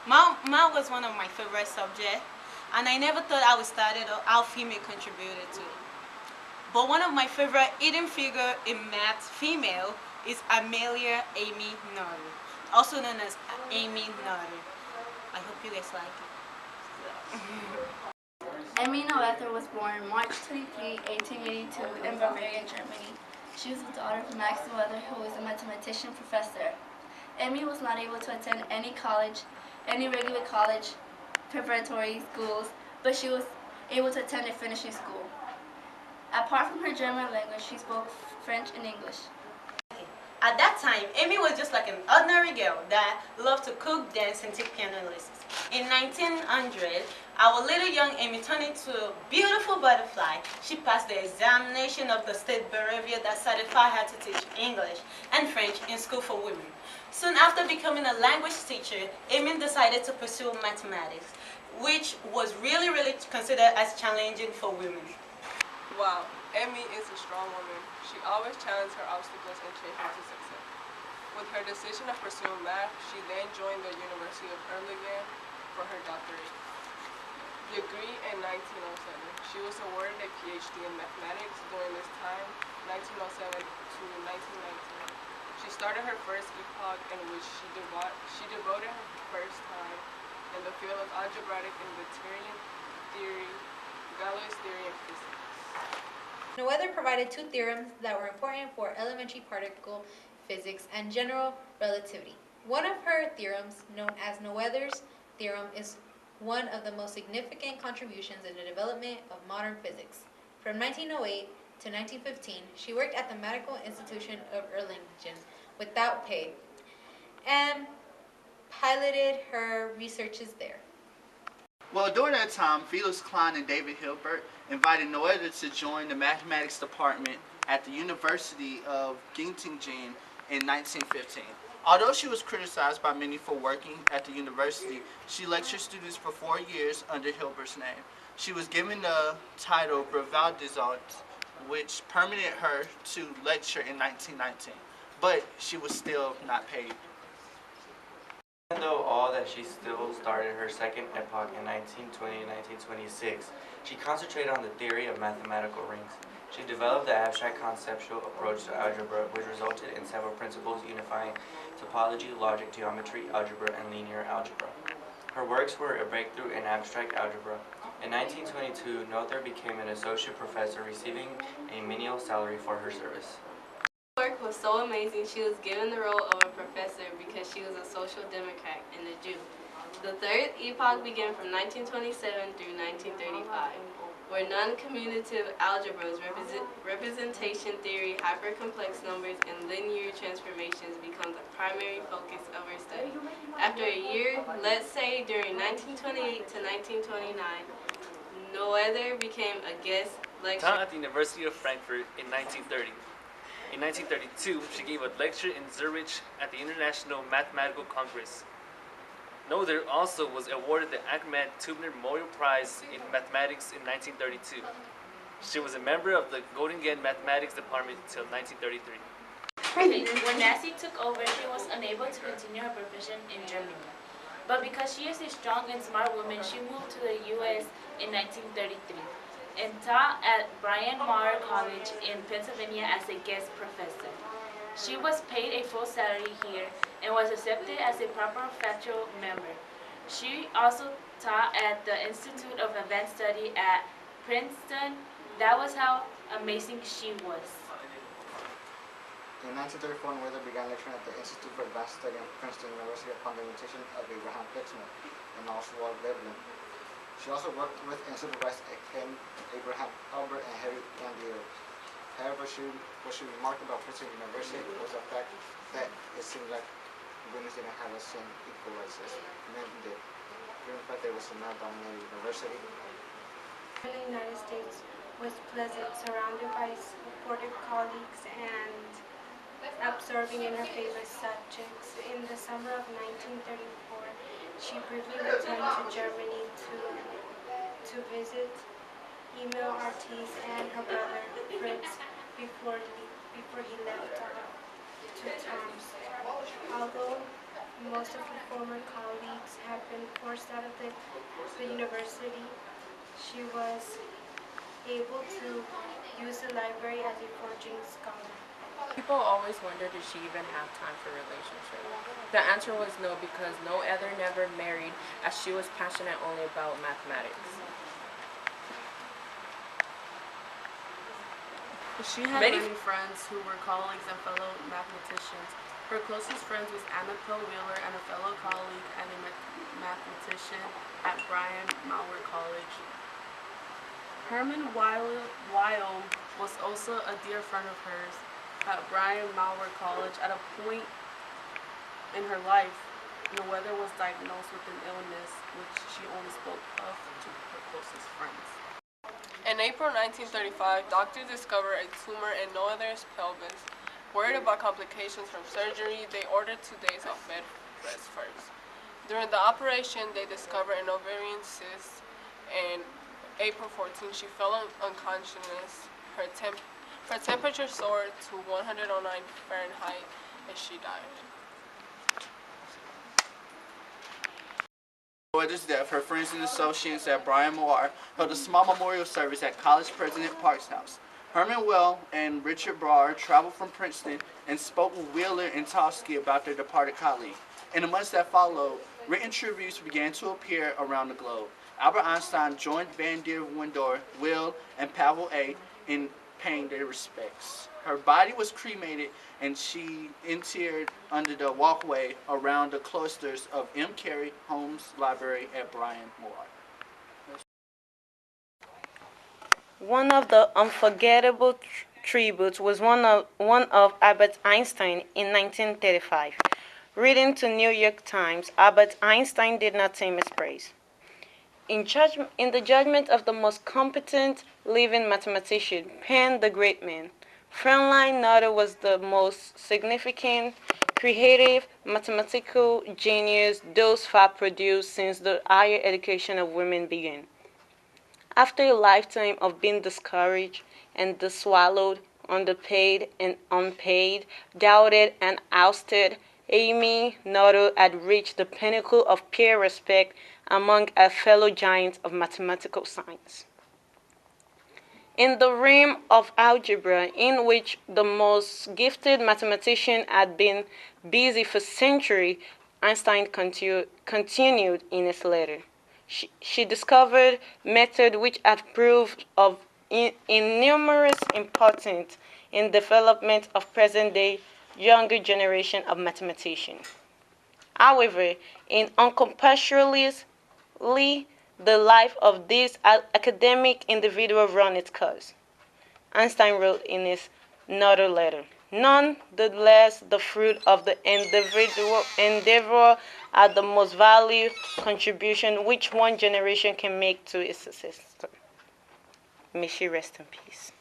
Math was one of my favorite subjects, and I never thought I would start it or how female contributed to it. But one of my favorite hidden figure in math female is Amelia Amy Notter, also known as Amy Notter. I hope you guys like it. Emmy Noether was born March 23, 1882 in Bavaria, Germany. She was the daughter of Max Noether, who was a mathematician professor. Emmy was not able to attend any regular college preparatory schools, but she was able to attend a finishing school. Apart from her German language, she spoke French and English. At that time, Amy was just like an ordinary girl that loved to cook, dance, and take piano lessons. In 1900, our little young Amy turned into a beautiful butterfly. She passed the examination of the state brevet that certified her to teach English and French in school for women. Soon after becoming a language teacher, Amy decided to pursue mathematics, which was really considered as challenging for women. Wow, Emmy is a strong woman. She always challenged her obstacles and changed them to success. With her decision of pursuing math, she then joined the University of Erlangen for her doctorate degree in 1907. She was awarded a PhD in mathematics during this time, 1907 to 1919. She started her first epoch in which she devoted her first time in the field of algebraic and Noetherian theory, Galois theory, and physics. Noether provided two theorems that were important for elementary particle physics and general relativity. One of her theorems, known as Noether's theorem, is one of the most significant contributions in the development of modern physics. From 1908 to 1915, she worked at the Medical Institution of Erlangen without pay and piloted her researches there. Well, during that time, Felix Klein and David Hilbert invited Noether to join the mathematics department at the University of Göttingen in 1915. Although she was criticized by many for working at the university, she lectured students for 4 years under Hilbert's name. She was given the title Brevet d'Excellence, which permitted her to lecture in 1919, but she was still not paid. Even though all that she still started her second epoch in 1920 and 1926, she concentrated on the theory of mathematical rings. She developed the abstract conceptual approach to algebra, which resulted in several principles unifying topology, logic, geometry, algebra, and linear algebra. Her works were a breakthrough in abstract algebra. In 1922, Noether became an associate professor, receiving a menial salary for her service. Her work was so amazing, she was given the role of a professor because she was a social democrat and a Jew. The third epoch began from 1927 through 1935, where non-commutative algebras, representation theory, hypercomplex numbers, and linear transformations become the primary focus of her study. After a year, let's say during 1928 to 1929, Noether became a guest lecturer Taught at the University of Frankfurt in 1930. In 1932, she gave a lecture in Zurich at the International Mathematical Congress. Noether also was awarded the Ahmed Tubner Memorial Prize in Mathematics in 1932. She was a member of the Göttingen Mathematics Department until 1933. When Nazi took over, she was unable to continue her profession in Germany. But because she is a strong and smart woman, she moved to the U.S. in 1933 and taught at Bryn Mawr College in Pennsylvania as a guest professor. She was paid a full salary here and was accepted as a proper faculty member. She also taught at the Institute of Advanced Study at Princeton. That was how amazing she was. In 1934, Noether began lecturing at the Institute for Advanced Study at Princeton University upon the invitation of Abraham Flexner and Oswald Veblen. She also worked with and supervised Abraham Albert and Harry Van. However, what she remarked about Princeton University was the fact that it seemed like women didn't have the same equal rights as men did, given the fact that it was a male-dominated university. In the United States was pleasant, surrounded by supportive colleagues and absorbing in her favorite subjects. In the summer of 1934, she briefly returned to Germany to visit Emil Artis and her brother Fritz before he left to Tomsk. Although most of her former colleagues have been forced out of the university, she was able to use the library as a foraging scholar. People always wondered, did she even have time for relationships? The answer was no, because no other never married, as she was passionate only about mathematics. She had many friends who were colleagues and fellow mathematicians. Her closest friends was Anna Pearl Wheeler and a fellow colleague and a mathematician at Brian Maurer College. Herman Weil was also a dear friend of hers at Brian Maurer College. At a point in her life, Noether was diagnosed with an illness which she only spoke of to her closest friends. In April 1935, doctors discovered a tumor in Noether's pelvis. Worried about complications from surgery, they ordered 2 days of bed rest first. During the operation, they discovered an ovarian cyst, and April 14, she fell unconscious. Her temperature soared to 109 Fahrenheit, and she died. Noether's death, her friends and associates at Brian Maurer held a small memorial service at College President Park's house. Herman Weil and Richard Brauer traveled from Princeton and spoke with Wheeler and Toschi about their departed colleague. In the months that followed, written tributes began to appear around the globe. Albert Einstein joined Van der Windor, Will, and Pavel A. in paying their respects. Her body was cremated and she interred under the walkway around the cloisters of M. Carey Holmes Library at Brian Maurer. One of the unforgettable tributes was one of Albert Einstein in 1935. Reading to New York Times, Albert Einstein did not tame his praise. In the judgment of the most competent living mathematician, Penn the great man, Fräulein Noether was the most significant, creative, mathematical genius thus far produced since the higher education of women began. After a lifetime of being discouraged and swallowed, underpaid and unpaid, doubted and ousted, Amy Noether had reached the pinnacle of peer respect among her fellow giants of mathematical science. In the realm of algebra, in which the most gifted mathematician had been busy for centuries, Einstein continued in his letter. She discovered methods which had proved of enormous importance in development of present-day younger generation of mathematicians. However, in uncompassionately, the life of this academic individual run its course. Einstein wrote in his Noether letter, "None the less the fruit of the individual endeavor are the most valued contribution which one generation can make to its successor." May she rest in peace.